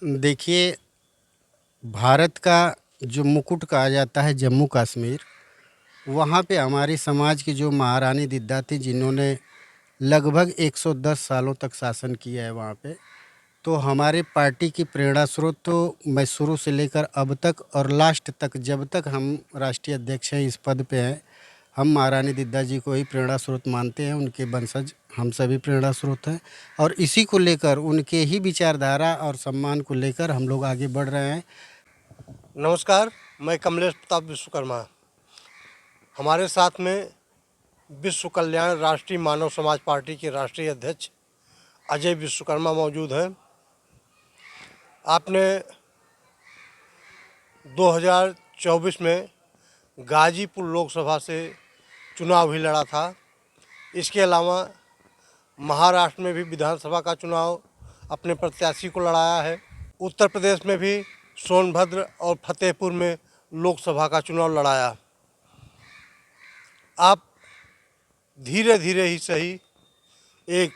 देखिए, भारत का जो मुकुट कहा जाता है जम्मू कश्मीर, वहाँ पे हमारी समाज की जो महारानी दिद्दा थी जिन्होंने लगभग 110 सालों तक शासन किया है वहाँ पे। तो हमारे पार्टी की प्रेरणा स्रोत तो मैं शुरू से लेकर अब तक और लास्ट तक जब तक हम राष्ट्रीय अध्यक्ष हैं, इस पद पे हैं, हम महारानी दिद्दा जी को ही प्रेरणा स्रोत मानते हैं। उनके वंशज हम सभी प्रेरणा स्रोत हैं और इसी को लेकर उनके ही विचारधारा और सम्मान को लेकर हम लोग आगे बढ़ रहे हैं। नमस्कार, मैं कमलेश प्रताप विश्वकर्मा। हमारे साथ में विश्व कल्याण राष्ट्रीय मानव समाज पार्टी के राष्ट्रीय अध्यक्ष अजय विश्वकर्मा मौजूद हैं। आपने 2024 में गाजीपुर लोकसभा से चुनाव भी लड़ा था। इसके अलावा महाराष्ट्र में भी विधानसभा का चुनाव अपने प्रत्याशी को लड़ाया है। उत्तर प्रदेश में भी सोनभद्र और फतेहपुर में लोकसभा का चुनाव लड़ाया। आप धीरे धीरे ही सही एक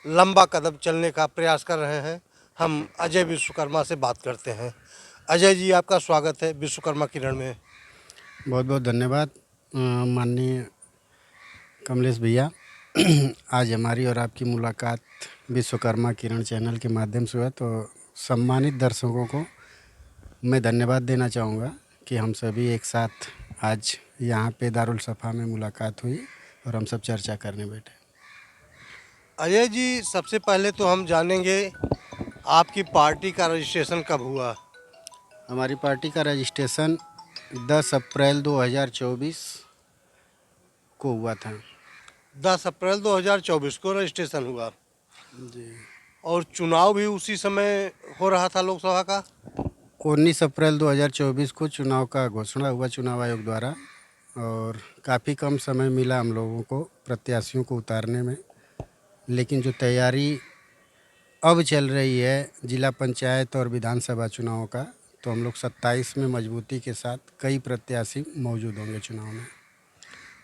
लंबा कदम चलने का प्रयास कर रहे हैं। हम अजय विश्वकर्मा से बात करते हैं। अजय जी, आपका स्वागत है विश्वकर्मा किरण में। बहुत बहुत धन्यवाद माननीय कमलेश भैया। आज हमारी और आपकी मुलाकात विश्वकर्मा किरण चैनल के माध्यम से हुआ, तो सम्मानित दर्शकों को मैं धन्यवाद देना चाहूँगा कि हम सभी एक साथ आज यहाँ पे दारुल सफ़ा में मुलाकात हुई और हम सब चर्चा करने बैठे। अजय जी, सबसे पहले तो हम जानेंगे आपकी पार्टी का रजिस्ट्रेशन कब हुआ। हमारी पार्टी का रजिस्ट्रेशन 10 अप्रैल 2024 को हुआ था। 10 अप्रैल 2024 को रजिस्ट्रेशन हुआ जी। और चुनाव भी उसी समय हो रहा था लोकसभा का। 19 अप्रैल 2024 को चुनाव का घोषणा हुआ चुनाव आयोग द्वारा और काफ़ी कम समय मिला हम लोगों को प्रत्याशियों को उतारने में, लेकिन जो तैयारी अब चल रही है जिला पंचायत और विधानसभा चुनाव का, तो हम लोग 27 में मजबूती के साथ कई प्रत्याशी मौजूद होंगे चुनाव में।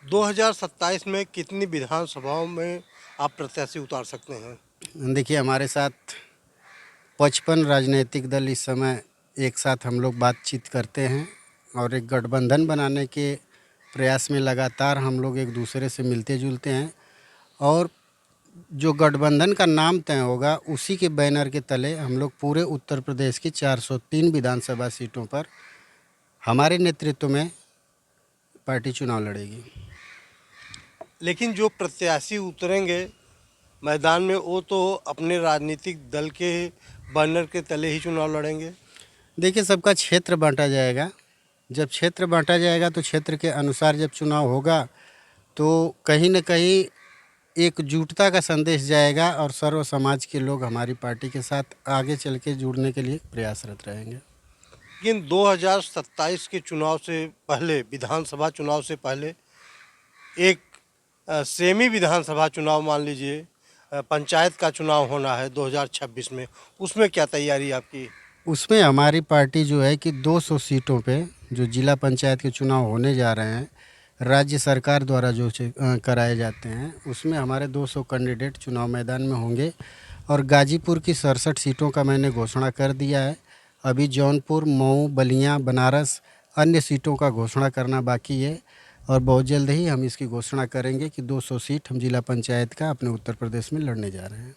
2027 में कितनी विधानसभाओं में आप प्रत्याशी उतार सकते हैं। देखिए, हमारे साथ 55 राजनीतिक दल इस समय एक साथ हम लोग बातचीत करते हैं और एक गठबंधन बनाने के प्रयास में लगातार हम लोग एक दूसरे से मिलते जुलते हैं और जो गठबंधन का नाम तय होगा उसी के बैनर के तले हम लोग पूरे उत्तर प्रदेश की 403 विधानसभा सीटों पर हमारे नेतृत्व में पार्टी चुनाव लड़ेगी। लेकिन जो प्रत्याशी उतरेंगे मैदान में वो तो अपने राजनीतिक दल के बैनर के तले ही चुनाव लड़ेंगे। देखिए, सबका क्षेत्र बांटा जाएगा। जब क्षेत्र बांटा जाएगा तो क्षेत्र के अनुसार जब चुनाव होगा तो कहीं न कहीं एकजुटता का संदेश जाएगा और सर्व समाज के लोग हमारी पार्टी के साथ आगे चल के जुड़ने के लिए प्रयासरत रहेंगे। लेकिन 2027 के चुनाव से पहले, विधानसभा चुनाव से पहले एक सेमी विधानसभा चुनाव मान लीजिए, पंचायत का चुनाव होना है 2026 में। उसमें क्या तैयारी आपकी। उसमें हमारी पार्टी जो है कि 200 सीटों पे जो जिला पंचायत के चुनाव होने जा रहे हैं, राज्य सरकार द्वारा जो कराए जाते हैं, उसमें हमारे 200 कैंडिडेट चुनाव मैदान में होंगे और गाजीपुर की 67 सीटों का मैंने घोषणा कर दिया है। अभी जौनपुर, मऊ, बलिया, बनारस अन्य सीटों का घोषणा करना बाकी है और बहुत जल्द ही हम इसकी घोषणा करेंगे कि 200 सीट हम जिला पंचायत का अपने उत्तर प्रदेश में लड़ने जा रहे हैं।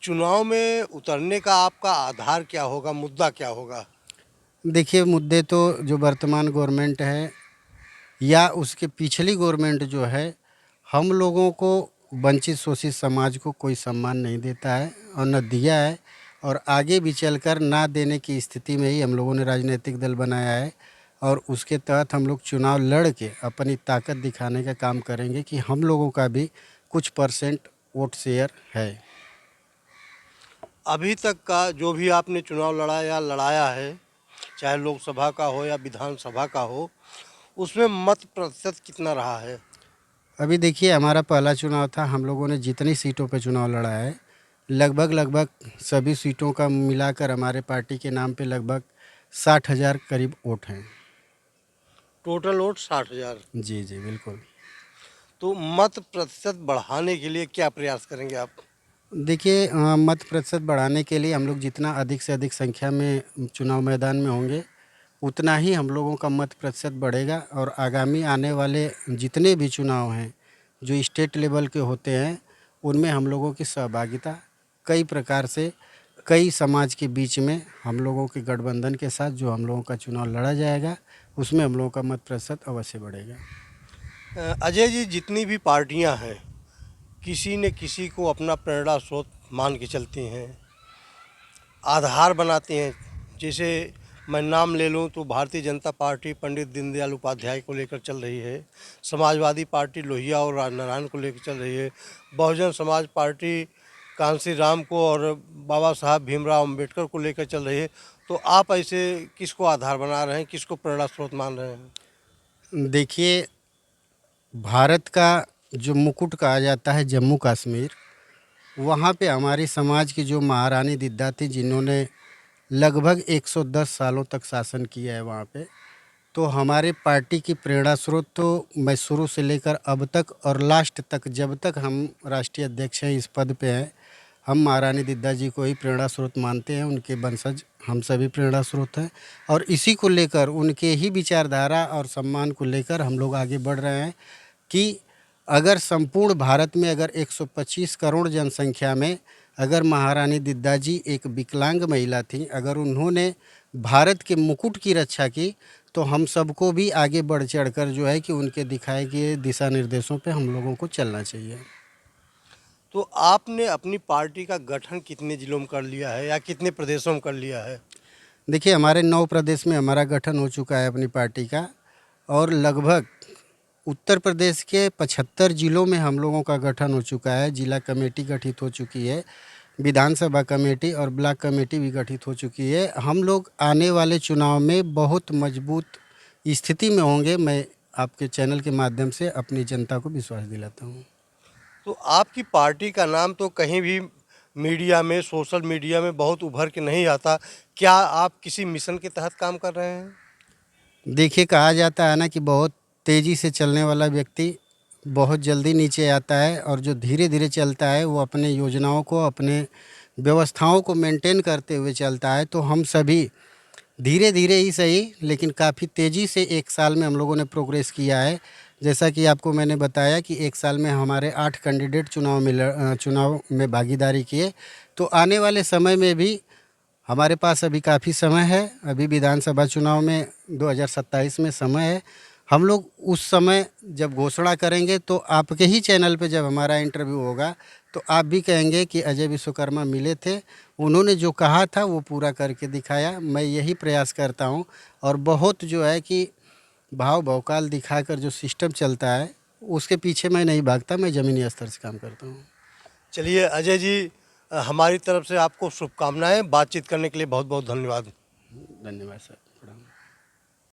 चुनाव में उतरने का आपका आधार क्या होगा, मुद्दा क्या होगा। देखिए, मुद्दे तो जो वर्तमान गवर्नमेंट है या उसके पिछली गवर्नमेंट जो है, हम लोगों को वंचित शोषित समाज को कोई सम्मान नहीं देता है और न दिया है और आगे भी चलकर ना देने की स्थिति में ही हम लोगों ने राजनीतिक दल बनाया है और उसके तहत हम लोग चुनाव लड़ के अपनी ताकत दिखाने का काम करेंगे कि हम लोगों का भी कुछ परसेंट वोट शेयर है। अभी तक का जो भी आपने चुनाव लड़ाया है, चाहे लोकसभा का हो या विधानसभा का हो, उसमें मत प्रतिशत कितना रहा है। अभी देखिए, हमारा पहला चुनाव था, हम लोगों ने जितनी सीटों पे चुनाव लड़ा है लगभग सभी सीटों का मिलाकर हमारे पार्टी के नाम पे लगभग 60,000 करीब वोट हैं। Total vote 60,000। जी जी बिल्कुल। तो मत प्रतिशत बढ़ाने के लिए क्या प्रयास करेंगे आप। देखिए मत प्रतिशत बढ़ाने के लिए हम लोग जितना अधिक से अधिक संख्या में चुनाव मैदान में होंगे उतना ही हम लोगों का मत प्रतिशत बढ़ेगा और आगामी आने वाले जितने भी चुनाव हैं जो स्टेट लेवल के होते हैं उनमें हम लोगों की सहभागिता कई प्रकार से कई समाज के बीच में हम लोगों के गठबंधन के साथ जो हम लोगों का चुनाव लड़ा जाएगा उसमें हम लोगों का मत प्रतिशत अवश्य बढ़ेगा। अजय जी, जितनी भी पार्टियां हैं किसी न किसी को अपना प्रेरणा स्रोत मान के चलती हैं, आधार बनाती हैं। जैसे मैं नाम ले लूं तो भारतीय जनता पार्टी पंडित दीनदयाल उपाध्याय को लेकर चल रही है, समाजवादी पार्टी लोहिया और राजनारायण को लेकर चल रही है, बहुजन समाज पार्टी कांसी राम को और बाबा साहब भीमराव अम्बेडकर को लेकर चल रही है। तो आप ऐसे किसको आधार बना रहे हैं, किसको प्रेरणा स्रोत मान रहे हैं? देखिए, भारत का जो मुकुट कहा जाता है जम्मू कश्मीर, वहाँ पे हमारी समाज की जो महारानी दिद्दा थी जिन्होंने लगभग 110 सालों तक शासन किया है वहाँ पे, तो हमारे पार्टी की प्रेरणा स्रोत तो मैं शुरू से लेकर अब तक और लास्ट तक जब तक हम राष्ट्रीय अध्यक्ष हैं इस पद पे हैं, हम महारानी दिद्दा जी को ही प्रेरणा स्रोत मानते हैं। उनके वंशज हम सभी प्रेरणा स्रोत हैं और इसी को लेकर उनके ही विचारधारा और सम्मान को लेकर हम लोग आगे बढ़ रहे हैं कि अगर संपूर्ण भारत में अगर 125 करोड़ जनसंख्या में अगर महारानी दिद्दा जी एक विकलांग महिला थी, अगर उन्होंने भारत के मुकुट की रक्षा की, तो हम सबको भी आगे बढ़ चढ़कर जो है कि उनके दिखाए गए दिशा निर्देशों पे हम लोगों को चलना चाहिए। तो आपने अपनी पार्टी का गठन कितने जिलों में कर लिया है या कितने प्रदेशों में कर लिया है? देखिए, हमारे 9 प्रदेश में हमारा गठन हो चुका है अपनी पार्टी का और लगभग उत्तर प्रदेश के 75 जिलों में हम लोगों का गठन हो चुका है। जिला कमेटी गठित हो चुकी है, विधानसभा कमेटी और ब्लॉक कमेटी भी गठित हो चुकी है। हम लोग आने वाले चुनाव में बहुत मजबूत स्थिति में होंगे। मैं आपके चैनल के माध्यम से अपनी जनता को विश्वास दिलाता हूँ। तो आपकी पार्टी का नाम तो कहीं भी मीडिया में, सोशल मीडिया में बहुत उभर के नहीं आता। क्या आप किसी मिशन के तहत काम कर रहे हैं? देखिए, कहा जाता है ना कि बहुत तेज़ी से चलने वाला व्यक्ति बहुत जल्दी नीचे आता है और जो धीरे धीरे चलता है वो अपने योजनाओं को, अपने व्यवस्थाओं को मेंटेन करते हुए चलता है। तो हम सभी धीरे धीरे ही सही लेकिन काफ़ी तेज़ी से 1 साल में हम लोगों ने प्रोग्रेस किया है। जैसा कि आपको मैंने बताया कि 1 साल में हमारे 8 कैंडिडेट चुनाव में भागीदारी किए। तो आने वाले समय में भी हमारे पास अभी काफ़ी समय है। अभी विधानसभा चुनाव में 2027 में समय है। हम लोग उस समय जब घोषणा करेंगे तो आपके ही चैनल पे जब हमारा इंटरव्यू होगा तो आप भी कहेंगे कि अजय विश्वकर्मा मिले थे, उन्होंने जो कहा था वो पूरा करके दिखाया। मैं यही प्रयास करता हूँ और बहुत जो है कि भाव भौकाल दिखाकर जो सिस्टम चलता है उसके पीछे मैं नहीं भागता, मैं ज़मीनी स्तर से काम करता हूँ। चलिए अजय जी, हमारी तरफ से आपको शुभकामनाएं। बातचीत करने के लिए बहुत बहुत धन्यवाद। धन्यवाद सर। प्रणाम।